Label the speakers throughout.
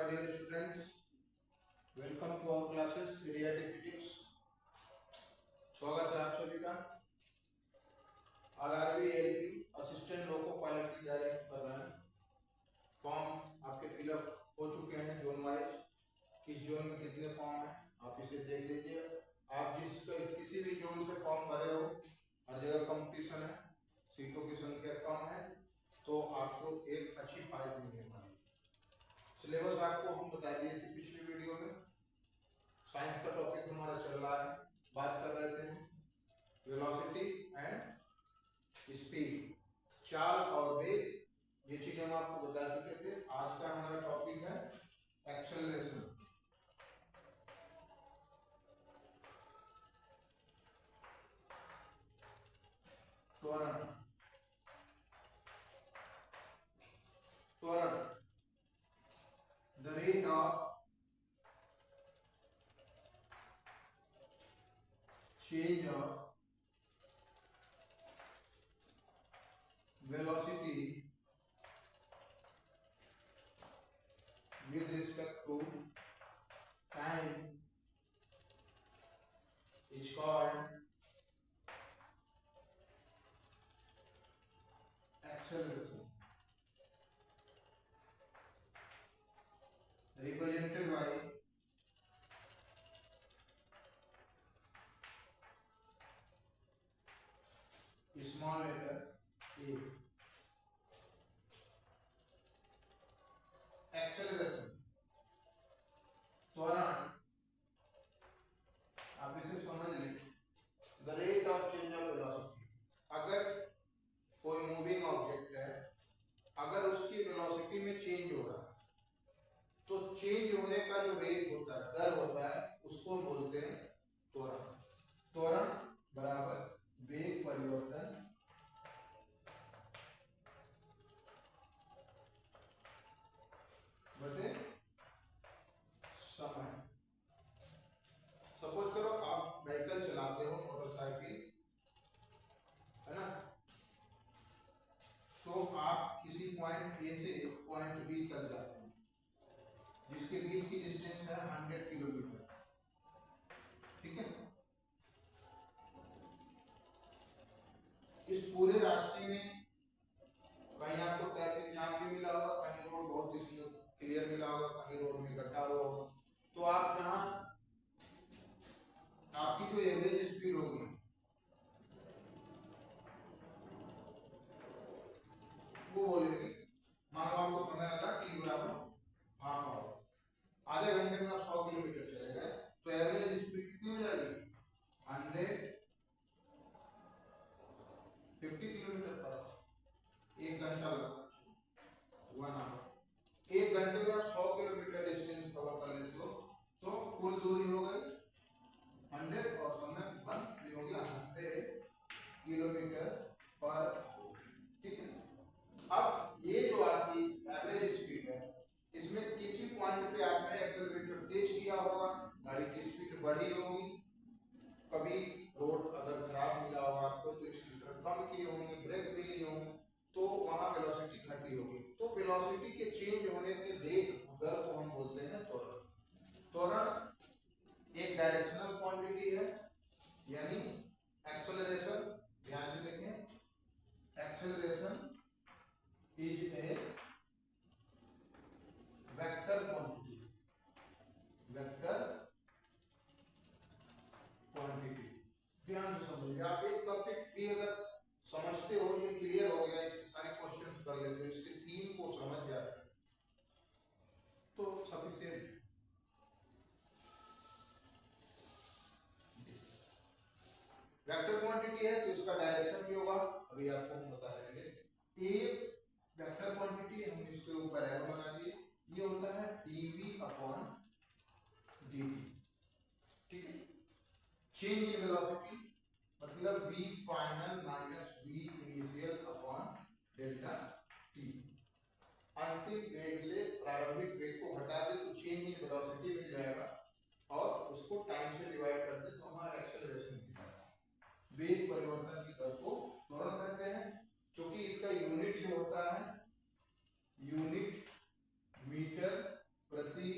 Speaker 1: dear students, welcome to our classes Periodic Physics। स्वागत है आप सभी का। RRB LP assistant loco pilot की तैयारी कर रहे हैं। फॉर्म आपके फिलअप हो चुके हैं जोन वाइज। किस जोन में कितने फॉर्म हैं आप इसे देख लीजिए। आप किसी भी जोन से फॉर्म भरे हो, हर जगह कंपटीशन है, सीटों की संख्या कम है, तो आपको एक अच्छी फाइल मिलने वाली। सिलेबस आपको हम बता दिए थे पिछली वीडियो में। साइंस का टॉपिक हमारा चल रहा है। बात कर रहे थे वेलोसिटी एंड स्पीड, चाल और वेग, ये चीज हम आपको बता चुके थे। आज का हमारा टॉपिक है एक्सेलरेशन। त्वरण, त्वरण, the rate of change of velocity with respect to time is called acceleration, represented by small letter a। Acceleration, त्वरण, आप इसे समझ लें, the rate of change of velocity. अगर कोई मूविंग ऑब्जेक्ट है, अगर उसकी वेलोसिटी में चेंज हो रहा है, तो चेंज होने का जो रेट होता है, दर होता है, उसको बोलते हैं त्वरण। त्वरण बराबर वेग परिवर्तन बटे समय। सपोज करो आप व्हीकल चलाते हो, मोटरसाइकिल है ना, तो आप किसी पॉइंट ए से पॉइंट बी तक जाते हैं, जिसके बीच की डिस्टेंस है 100 किलोमीटर। ठीक है, इस पूरे रास्ते में कहीं आपको ट्रैफिक जाम भी मिला होगा, कहीं रोड बहुत ही क्लियर मिला होगा, कहीं रोड में गड्ढा होगा। तो आप जहां आपकी जो एवरेज स्पीड होगी वो बोलेगी, मान लो आपको समय लगा t बराबर हाफ आवर, आधे घंटे में आप 100 किलोमीटर चले गए, तो एवरेज स्पीड कितनी हो जाएगी? 150 किलोमीटर पर आवर। एक घंटा लगा, 1 आवर। एक घंटे में आप 100 किलोमीटर डिस्टेंस कवर कर लेते हो, तो कुल दूरी हो गई 100 और समय 1 हो गया 100 किलोमीटर पर आवर। ठीक है, अब ये जो आपकी एवरेज स्पीड है, इसमें किसी पॉइंट पे आपने एक्सेलरेटर तेज किया होगा, गाड़ी की स्पीड बढ़ी होगी, कभी रोड अगर खराब मिला होगा आपको तो एक्सेलरेटर कम किए होंगे, ब्रेक भी लिए होंगे, तो वहां वेलोसिटी घटी होगी। तो वेलोसिटी के चेंज होने के रेट, दर को हम बोलते हैं त्वरण। त्वरण एक डायरेक्शनल क्वांटिटी है, यानी एक्सेलरेशन, ध्यान से देखें, acceleration is a vector quantity, vector quantity। ध्यान से समझिए, आप एक टॉपिक भी अगर समझते हो, ये क्लियर हो गया, इसके सारे क्वेश्चंस कर लेते हो, इसके थीम को समझ जाते हैं तो सफिशिएंट। वेक्टर क्वांटिटी है तो इसका डायरेक्शन भी होगा, अभी आपको हम बता देंगे। एक वेक्टर क्वांटिटी, हम इसके ऊपर एरो लगा दिए, ये होता है dv अपॉन dt। ठीक है, चेंज इन वेलोसिटी मतलब v final minus v initial upon delta t। अंतिम वेग से प्रारंभिक वेग को घटा दे तो चेंज इन वेलोसिटी मिल जाएगा, और उसको टाइम से डिवाइड कर दे तो हमारा एक्सेलरेशन मिल जाएगा। वेग परिवर्तन की दर को त्वरण कहते हैं, क्योंकि इसका यूनिट जो होता है यूनिट मीटर प्रति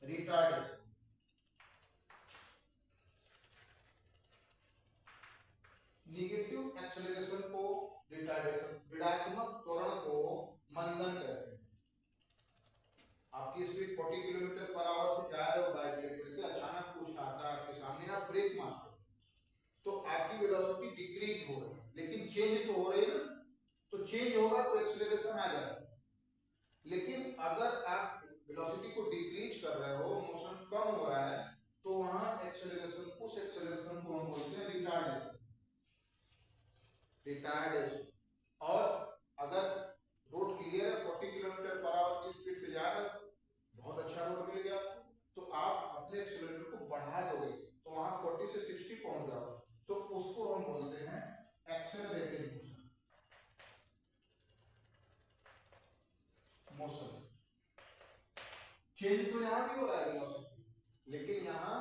Speaker 1: रिटार्डेशन, निगेटिव एक्सेलरेशन को रिटार्डेशन, ऋणात्मक त्वरण को मंदन कहते हैं। आपकी स्पीड 40 किलोमीटर पर आवर से जा रहे हो बाइक लेकर के, अचानक कुछ आता है आपके सामने, आप ब्रेक मारते हो तो आपकी वेलोसिटी डिक्रीज हो रही है, लेकिन चेंज तो हो रही है ना, तो चेंज होगा तो एक्सेलरेशन आ जाएगा। लेकिन अगर आप वेलोसिटी को डिक्रीज कर रहे हो, मोशन कम हो रहा है, तो वहां एक्सेलरेशन, उस एक्सेलरेशन को हम बोलते हैं रिटार्डेशन, रिटार्डेशन। और अगर रोड क्लियर है, 40 किलोमीटर पर आवर की स्पीड से जा रहे हो, बहुत अच्छा रोड मिल गया, तो आप अपने एक्सेलरेटर को बढ़ा दोगे, तो वहां 40 से 60 पहुंच जाओगे, तो उसको हम बोलते हैं एक्सेलरेटेड मोशन। चेंज तो यहाँ भी हो रहा है वेलोसिटी, लेकिन यहाँ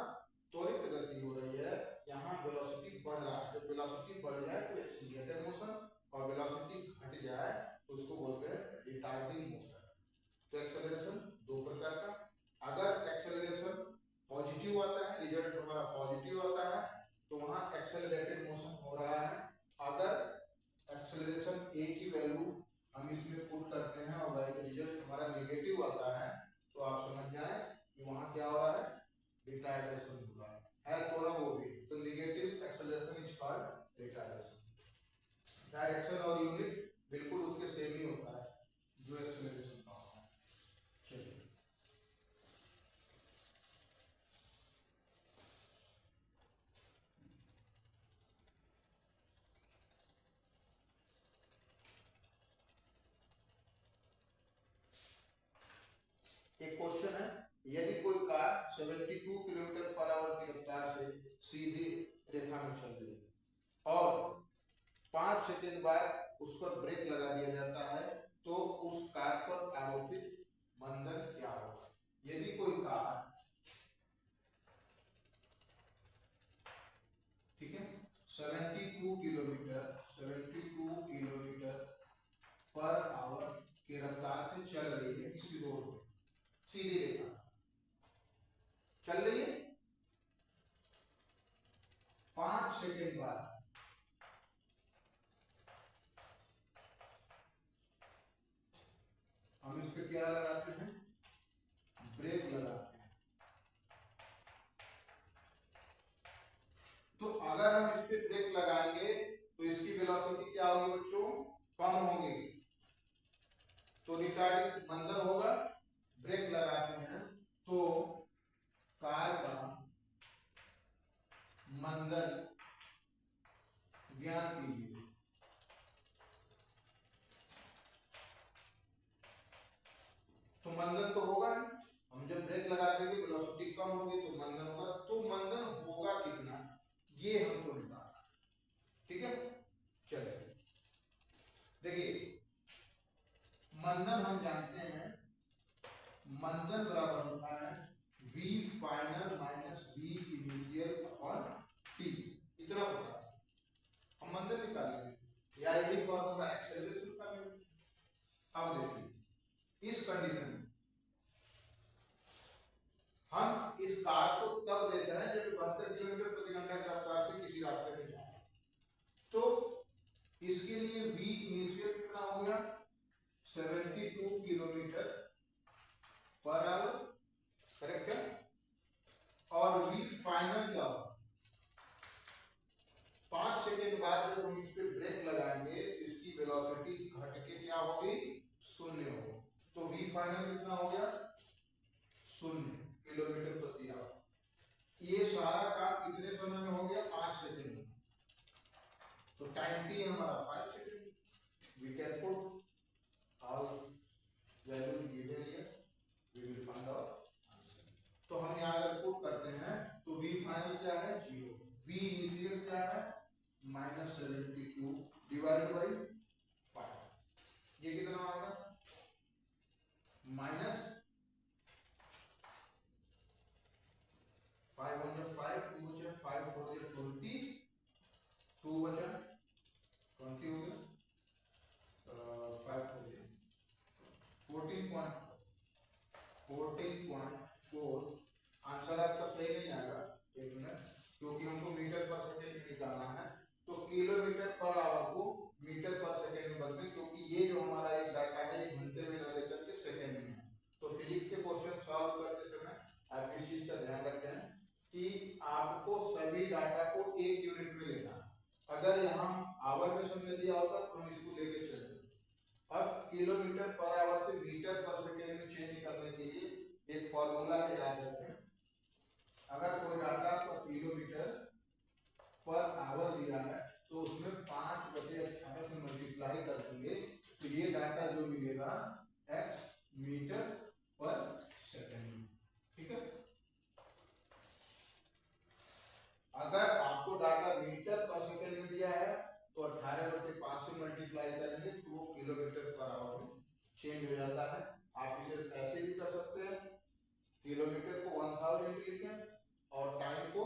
Speaker 1: त्वरित गति हो रही है, यहाँ वेलोसिटी बढ़ रहा है। जब वेलोसिटी बढ़ जाए तो एक्सीलरेटेड मोशन, और वेलोसिटी घट जाए तो उसको बोलते हैं रिटार्डिंग मोशन। तो एक्सेलरेशन दो प्रकार का, अगर एक्सेलरेशन पॉजिटिव आता है, रिजल्ट हमारा पॉजिटिव आता है, तो वहां एक्सेलरेटेड मोशन हो रहा है। अगर एक्सेलरेशन ए की वैल्यू हम इसमें पुट करते हैं और वही रिजल्ट हमारा नेगेटिव आता है, तो आप समझ जाए कि वहां क्या हो रहा है, रिटार्डेशन हो रहा है त्वरण वो भी, तो negative acceleration is called retardation. Direction और यूनिट बिल्कुल उसके सेम ही होता है जो एक्सेलरेशन का होता है। चलिए एक क्वेश्चन है, यदि कोई कार 72 किलोमीटर पर आवर की रफ्तार से सीधी रेखा में चल रही है और 5 सेकंड बाद उस पर ब्रेक लगा दिया जाता है, तो उस कार पर आरोपित मंदन क्या होगा? यदि कोई कार, ठीक है, 72 किलोमीटर पर आवर की रफ्तार से चल रही है किसी रोड पर, सीधी रेखा चल रही है, 5 सेकंड बाद हम इस पे क्या लगाते हैं, ब्रेक लगाते हैं। तो अगर हम इस पे ब्रेक लगाएंगे तो इसकी वेलोसिटी क्या होगी बच्चों, कम होगी, तो रिटार्डिंग मंदन होगा। ब्रेक लगाते हैं तो कार का मंदन ज्ञात कीजिए। तो मंदन तो होगा ही, हम जब ब्रेक लगा देंगे वेलोसिटी कम होगी तो मंदन होगा, तो मंदन होगा कितना ये हमको निकालना, ठीक है। चलिए देखिए, मंदन हम जानते हैं, मंदन बराबर होता है v final minus v initial upon t, इतना पता है, हम मंदन निकालेंगे या यही फॉर्मूला एक्सेलरेशन का भी। अब देखिए इस कंडीशन में हम इस कार को तब देख रहे हैं जब 72 किलोमीटर प्रति घंटा की रफ्तार से किसी रास्ते में जाए, तो इसके लिए v इनिशियल कितना हो गया, 72 किलोमीटर पर आवर, करेक्ट है, और v फाइनल क्या होगा, 5 सेकंड बाद जब हम इस पे ब्रेक लगाएंगे इसकी वेलोसिटी घट के क्या होगी, शून्य होगी, तो v फाइनल कितना हो गया, 0 किलोमीटर प्रति आवर। ये सारा काम कितने समय में हो गया, 5 सेकंड में, तो टाइम टी हमारा 5 second, we can put all value given here, we will find out answer. तो हम यहां अगर पुट करते हैं तो v फाइनल क्या है, 0, v इनिशियल क्या है, -72 डिवाइडेड बाई 5, ये कितना आएगा, माइनस 5 1 5, 2 बचा 5 4 20, 2 बचा 20 हो गया, 5 हो गया 14.4, 4। आंसर आपका सही नहीं आएगा, एक मिनट, क्योंकि हमको मीटर पर सेकेंड में निकालना है। तो किलोमीटर पर आवर को मीटर पर सेकेंड में बदलें, क्योंकि ये जो हमारा एक डाटा है ये घंटे में ना लेकर के सेकेंड में है। तो फिजिक्स के क्वेश्चन सॉल्व करते समय आप इस चीज का ध्यान रखें कि आपको सभी डाटा को एक यूनिट में लेना है। अगर यहाँ आवर में समय दिया होता तो हम इसको लेके चलते। अब किलोमीटर पर आवर से मीटर पर सेकेंड में चेंज करने के लिए एक फॉर्मूला है, याद रखें। अगर कोई डाटा पर किलोमीटर पर आवर दिया है तो उसमें 5/18 से मल्टीप्लाई कर देंगे, तो ये डाटा जो मिलेगा x मीटर पर सेकेंड। ठीक है, अगर आपको डाटा मीटर पर सेकेंड में दिया है तो 18/5 से मल्टीप्लाई करेंगे तो वो किलोमीटर पर आवर में चेंज हो जाता है। आप इसे ऐसे भी कर सकते हैं, किलोमीटर को 1000 लिखें और टाइम को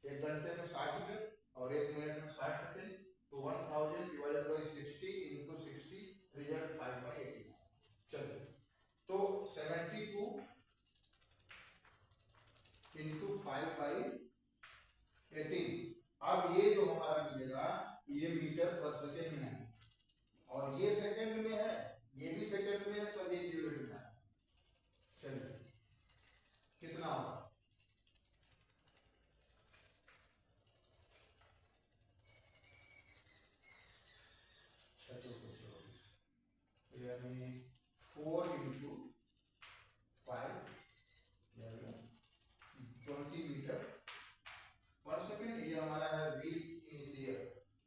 Speaker 1: एक घंटे में 60 मिनट और एक मिनट में 60 सेकेंड, तो 1000 डिवाइडेड बाय 60 इंटू 60 रिजल्ट 5/18। चलिए, तो 72 इंटू 5/18। अब ये जो हमारा मिलेगा ये मीटर पर सेकेंड में है और ये सेकेंड में है, ये भी सेकेंड में है, सब एक यूनिट में है। चलिए, कितना होगा? यानी 4 इंटू 5 यानी 20 मीटर पर सेकेंड। ये हमारा है v इनिशियल।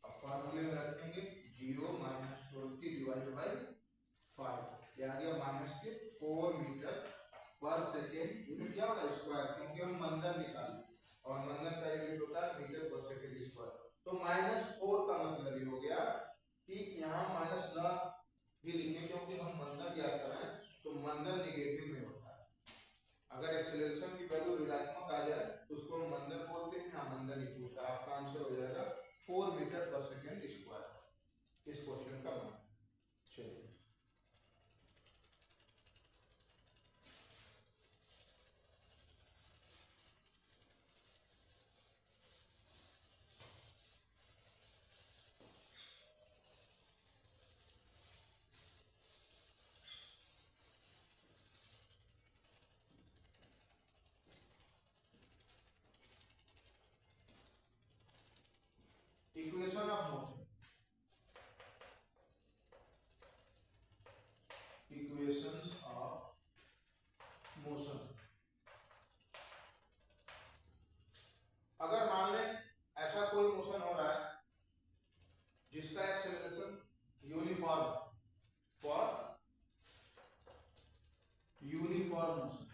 Speaker 1: अब फॉर्मूले में रखेंगे 0 - 20 डिवाइडेड बाय 5, ये आ गया माइनस के 4 मीटर पर सेकेंड। यूनिट क्या होगा? स्क्वायर, क्योंकि हम मंदन निकालें और मंदन का यूनिट होता है मीटर पर सेकेंड स्क्वायर। तो -4 का मतलब ये हो गया कि यहाँ माइनस ना भी लिखें, क्योंकि हम मंदन याद कर रहे हैं तो मंदन निगेटिव में होता है। अगर एक्सेलरेशन की वैल्यू ऋणात्मक आ जाए तो उसको हम मंदन बोलते हैं, हाँ मंदन ही होता है। आपका आंसर हो जाएगा 4 मीटर पर सेकेंड स्क्वायर इस क्वेश्चन का मान। चलिए, equation of motion, equations of motion. अगर मान लें ऐसा कोई मोशन हो रहा है जिसका acceleration uniform for uniform motion.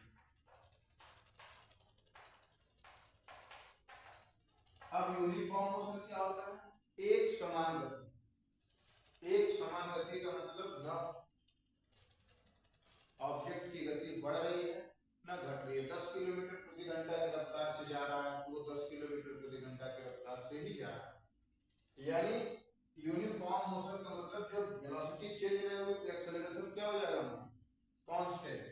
Speaker 1: अब यूनिफॉर्म मोशन क्या होता है? एक समान गति। एक समान गति का मतलब न ऑब्जेक्ट की गति बढ़ रही है न घट रही है। 10 किलोमीटर प्रति घंटा की रफ्तार से जा रहा है तो वो 10 किलोमीटर प्रति घंटा की रफ्तार से ही जा रहा है। यानी यूनिफॉर्म मोशन का मतलब जब वेलोसिटी चेंज नहीं होगी तो एक्सेलरेशन क्या हो जाएगा? Constant.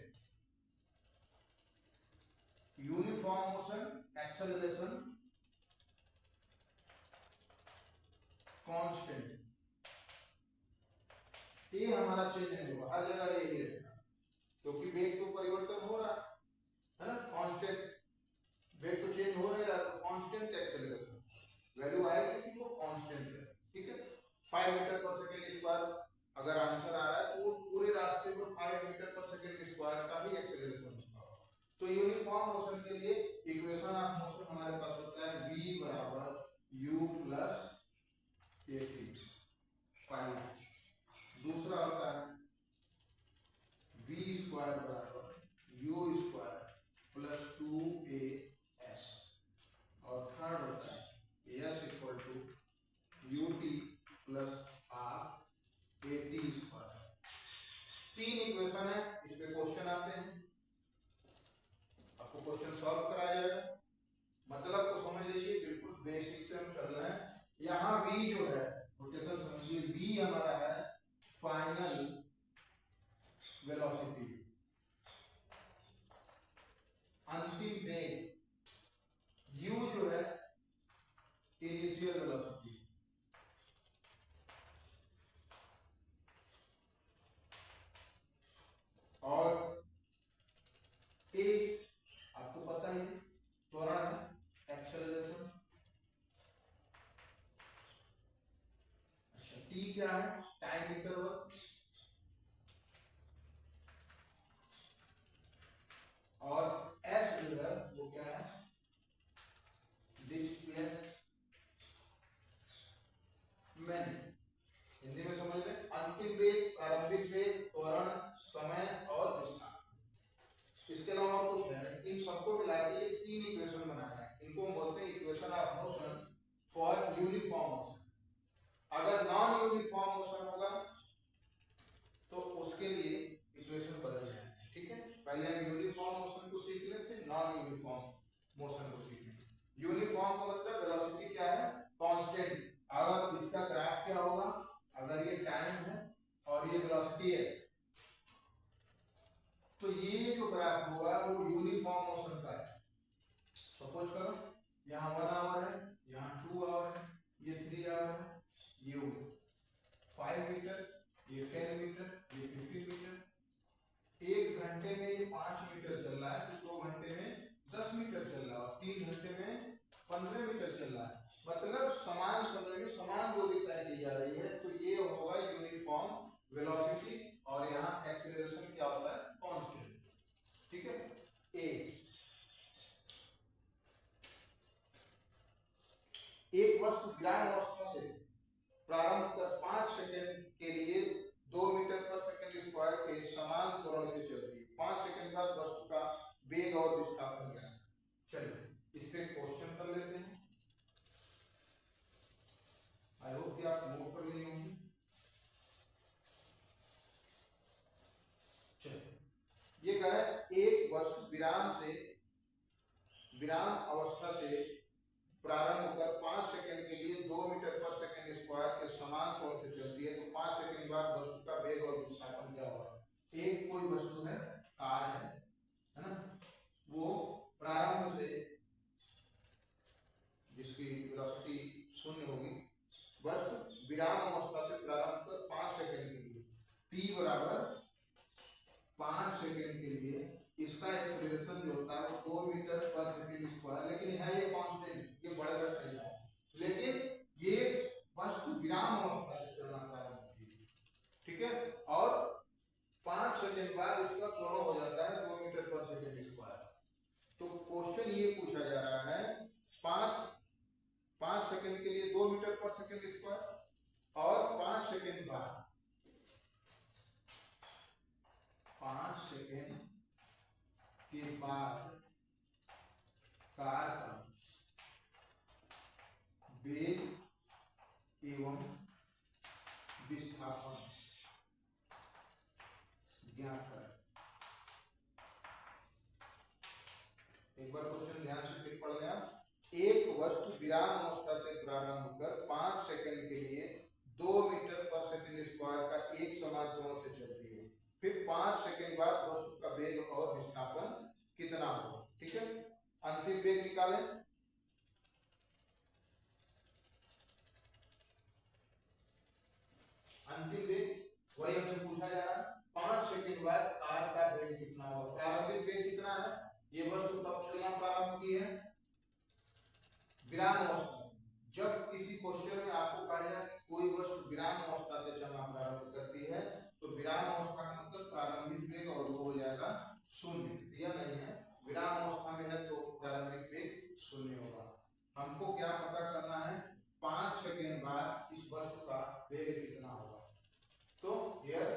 Speaker 1: Uniform motion acceleration constant, ये हमारा चेंज नहीं होगा, हर जगह यही रहेगा, क्योंकि वेग तो परिवर्तन हो रहा है ना। कांस्टेंट वेग तो चेंज हो नहीं रहा, तो कांस्टेंट एक्सेलरेशन वैल्यू आएगी लेकिन वो कांस्टेंट है। ठीक है, 5 मीटर पर सेकेंड स्क्वायर अगर आंसर आ रहा है तो वो पूरे रास्ते पर 5 मीटर पर सेकेंड स्क्वायर का ही एक्सेलरेशन होगा। तो यूनिफॉर्म मोशन के लिए इक्वेशन ऑफ मोशन हमारे पास होता है v बराबर u प्लस at। दूसरा होता है v स्क्वायर बराबर u स्क्वायर प्लस 2as। और थर्ड होता है s equal to ut plus half at square. 3 equation है, इस पे क्वेश्चन आते हैं, आपको क्वेश्चन सॉल्व कराया जाएगा। मतलब को समझ लीजिए, बिल्कुल बेसिक से हम चल रहे हैं। यहाँ v जो है रोटेशन समझिए, v हमारा है फाइनल वेलोसिटी। पहले हम यूनिफॉर्म मोशन को सीख ले, फिर नॉन यूनिफॉर्म मोशन को सीख ले। यूनिफॉर्म का मतलब वेलोसिटी क्या है, कांस्टेंट। अगर इसका ग्राफ क्या होगा, अगर ये टाइम है और ये वेलोसिटी है, तो ये जो ग्राफ होगा वो यूनिफॉर्म मोशन का है। सपोज करो यहाँ 1 आवर है, यहाँ 2 आवर है, ये 3 आवर है, ये 5 मीटर, ये 10 मीटर, ये 50 मीटर। एक घंटे में ये 5 मीटर चल रहा है, तो 2 घंटे में 10 मीटर चल रहा है, और 3 घंटे में 15 मीटर चल रहा है। मतलब समान समय में समान दूरी तय की जा रही है, तो ये होगा यूनिफॉर्म वेलोसिटी। और यहाँ एक्सीलरेशन क्या होता है, कांस्टेंट। ठीक है। ए, एक वस्तु विराम अवस्था से प्रारंभ कर 5 सेकंड के लिए 2 मीटर पर सेकंड स्क्वायर के समान त्वरण से चलती है। 5 सेकंड बाद वस्तु का वेग और विस्थापन क्या है। चलिए इस पे क्वेश्चन कर लेते हैं। आई होप कि आप नोट कर लिए होंगे। चलिए ये कह रहा है एक वस्तु विराम अवस्था से प्रारंभ कर 5 सेकंड के लिए 2 मीटर पर सेकंड स्क्वायर के समान कोण से चलती है, तो 5 सेकंड बाद वस्तु का वेग और विस्थापन क्या होगा। एक कोई वस्तु है, कार है ना, वो प्रारंभ से जिसकी वेलोसिटी 0 होगी, वस्तु विराम अवस्था से प्रारंभ कर 5 सेकंड के लिए t बराबर 5 सेकंड के लिए इसका एक्सेलरेशन जो होता है वो 2 मीटर पर सेकंड स्क्वायर, लेकिन है ये कांस्टेंट, ये बढ़कर चलता है, लेकिन ये वस्तु विराम अवस्था से चलना प्रारंभ होती है। ठीक है। और 5 सेकंड बाद इसका त्वरण हो जाता है 2 मीटर पर सेकंड स्क्वायर। तो क्वेश्चन ये पूछा जा रहा है 5 सेकंड के लिए 2 मीटर पर सेकंड स्क्वायर और 5 सेकंड बाद 5 सेकंड के बाद कार का वेग एवं विस्थापन ज्ञात करें। एक बार क्वेश्चन ध्यान से फिर पढ़ लें। एक वस्तु विराम अवस्था से प्रारंभ कर 5 सेकंड के लिए 2 मीटर पर सेकंड स्क्वायर का एक समान त्वरण से चलती है, फिर 5 सेकंड बाद वस्तु का वेग और विस्थापन कितना होगा। ठीक है। अंतिम वेग निकालें। अंतिम वेग वही हमसे पूछा जा रहा है, 5 सेकंड बाद कार का वेग कितना होगा। प्रारंभिक वेग कितना है, ये वस्तु कब चलना प्रारंभ की है, विराम अवस्था। जब किसी क्वेश्चन में आपको कहा जाए कि कोई वस्तु विराम अवस्था से चलना प्रारंभ करती है, तो विराम अवस्था का मतलब प्रारंभिक वेग और वो हो जाएगा 0। यह नहीं है, विराम अवस्था में है तो प्रारंभिक वेग 0 होगा। हमको क्या पता करना है, 5 सेकंड बाद इस वस्तु का वेग कितना होगा। तो here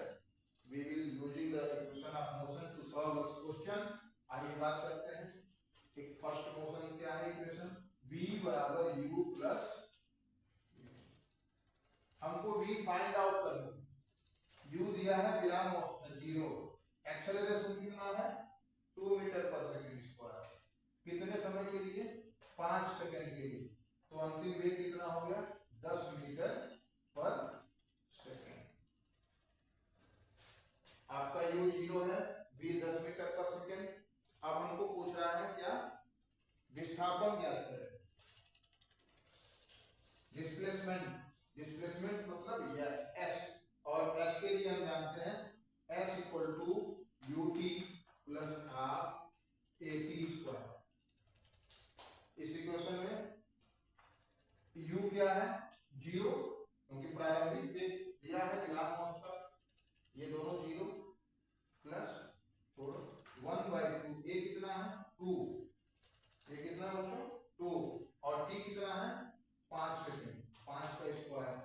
Speaker 1: we will using the equation of motion to solve this question। आइए बात करते हैं। एक फर्स्ट मोशन क्या है, इक्वेशन v बराबर u प्लस, हमको v फाइंड आउट करना है। u दिया है विराम अवस्था 0, एक्सेलरेशन कितना है 2 मीटर पर सेकंड स्क्वायर, कितने समय के लिए 5 सेकंड के लिए, तो अंतिम वेग कितना हो गया 10 मीटर पर सेकंड। आपका u 0 है, v 10 मीटर पर सेकंड। अब हमको पूछ रहा है क्या, विस्थापन ज्ञात करें। डिस्प्लेसमेंट मतलब यह s, और s के लिए हम जानते हैं s equal to ut plus r at square. इस इक्वेशन में u क्या है 0, क्योंकि प्रारंभिक वेग दिया है विराम अवस्था, ये दोनों 0 प्लस 1/2, a कितना है 2, ये कितना बच्चों 2, और t कितना है 5 सेकंड, 5 का स्क्वायर,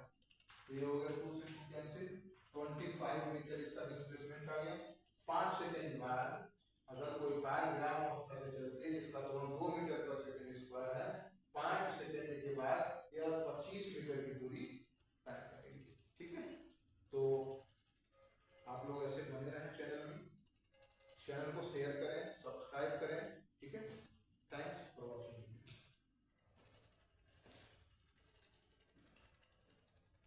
Speaker 1: तो ये हो गया 2 से 2 कैंसिल, 25 मीटर इसका डिस्प्लेसमेंट आ गया। 5 सेकंड बाद अगर कोई कार विराम अवस्था से चलती है जिसका त्वरण 2 मीटर पर सेकंड स्क्वायर है, 5 सेकंड के बाद यह 25 मीटर की दूरी तय करेगी। ठीक है। तो आप लोग ऐसे बने रहें चैनल में, चैनल चैनल को शेयर करें, सब्सक्राइब करें।